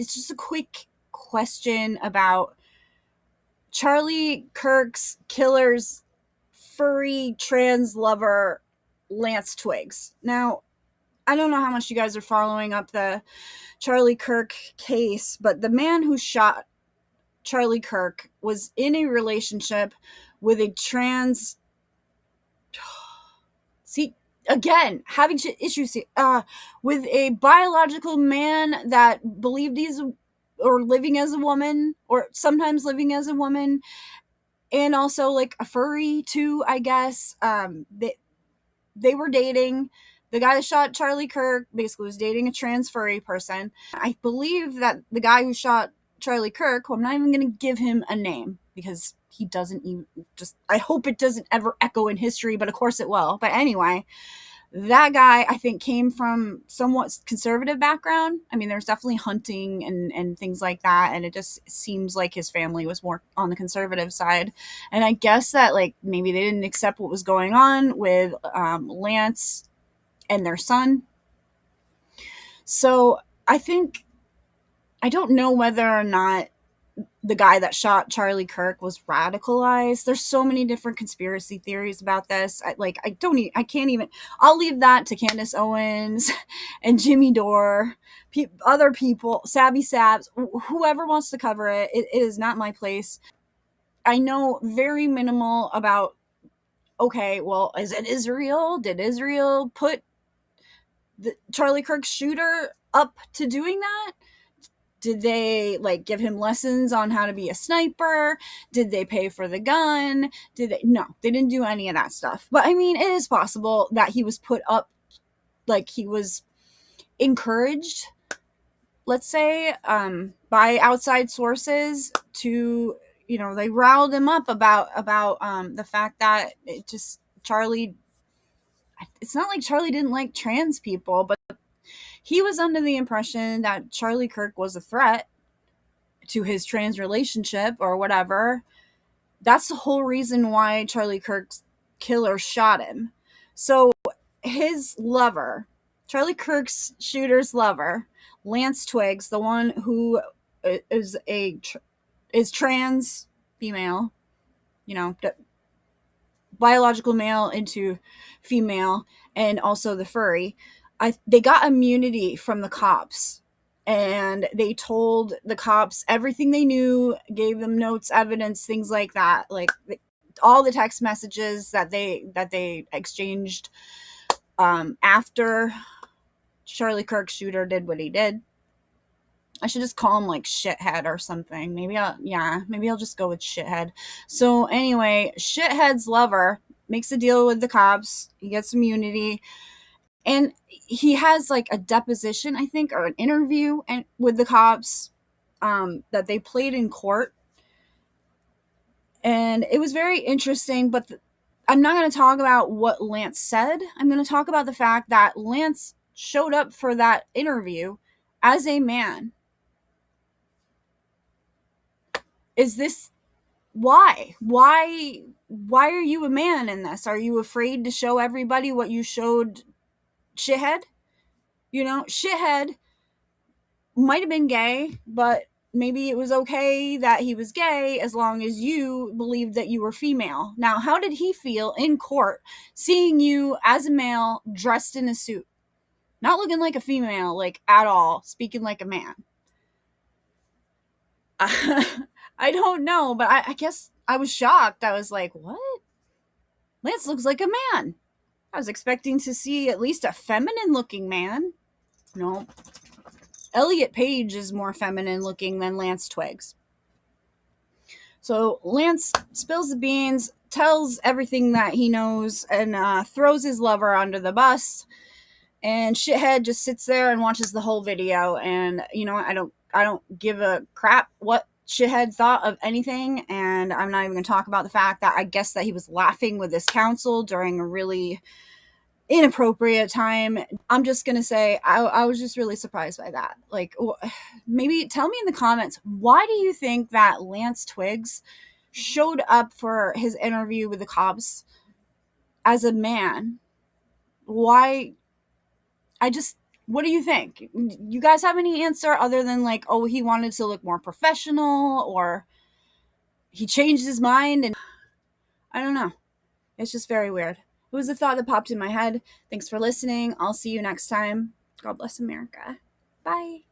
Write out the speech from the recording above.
it's just a quick question about Charlie Kirk's killer's furry trans lover, Lance Twiggs. Now, I don't know how much you guys are following up the Charlie Kirk case, but the man who shot Charlie Kirk was in a relationship with a trans. See, again, having issues with a biological man that believed he's or living as a woman, or sometimes living as a woman, and also like a furry too, I guess. They were dating. The guy that shot Charlie Kirk basically was dating a trans furry person. I believe that the guy who shot Charlie Kirk, who I'm not even going to give him a name because he doesn't even I hope it doesn't ever echo in history, but of course it will. But anyway, that guy, I think, came from somewhat conservative background. I mean, there's definitely hunting and things like that, and it just seems like his family was more on the conservative side. And I guess that, like, maybe they didn't accept what was going on with Lance and their son. So I don't know whether or not the guy that shot Charlie Kirk was radicalized. There's so many different conspiracy theories about this. I'll leave that to Candace Owens and Jimmy Dore, other people, Savvy Sabs, whoever wants to cover it. It is not my place. I know very minimal about, okay, well, is it Israel? Did Israel put the Charlie Kirk shooter up to doing that? Did they give him lessons on how to be a sniper? Did they pay for the gun? No, they didn't do any of that stuff. But I mean, it is possible that he was put up, he was encouraged, let's say, by outside sources to, they riled him up about the fact that Charlie, it's not like Charlie didn't like trans people, but he was under the impression that Charlie Kirk was a threat to his trans relationship or whatever. That's the whole reason why Charlie Kirk's killer shot him. So his lover, Charlie Kirk's shooter's lover, Lance Twiggs, the one who is trans female, biological male into female, and also the furry, they got immunity from the cops, and they told the cops everything they knew, gave them notes, evidence, things like that, all the text messages that they exchanged after Charlie Kirk's shooter did what he did. I should just call him shithead or something. Maybe I'll just go with shithead. So anyway, shithead's lover makes a deal with the cops. He gets immunity. And he has a deposition, I think, or an interview with the cops that they played in court. And it was very interesting, but I'm not going to talk about what Lance said. I'm going to talk about the fact that Lance showed up for that interview as a man. Is this why? Why are you a man in this? Are you afraid to show everybody what you showed shithead? Shithead might have been gay, but maybe it was okay that he was gay as long as you believed that you were female. Now, how did he feel in court seeing you as a male dressed in a suit? Not looking like a female, at all, speaking like a man. I don't know, but I guess I was shocked. I was like, what? Lance looks like a man. I was expecting to see at least a feminine looking man. No. Elliot Page is more feminine looking than Lance Twiggs. So Lance spills the beans, tells everything that he knows, and throws his lover under the bus. And shithead just sits there and watches the whole video. And I don't give a crap what shithead thought of anything. And I'm not even going to talk about the fact that I guess that he was laughing with his counsel during a really inappropriate time. I'm just gonna say I was just really surprised by that. Maybe tell me in the comments, why do you think that Lance Twiggs showed up for his interview with the cops as a man? Why? What do you think? You guys have any answer other than like, oh, he wanted to look more professional, or he changed his mind? And I don't know. It's just very weird. It was a thought that popped in my head. Thanks for listening. I'll see you next time. God bless America. Bye.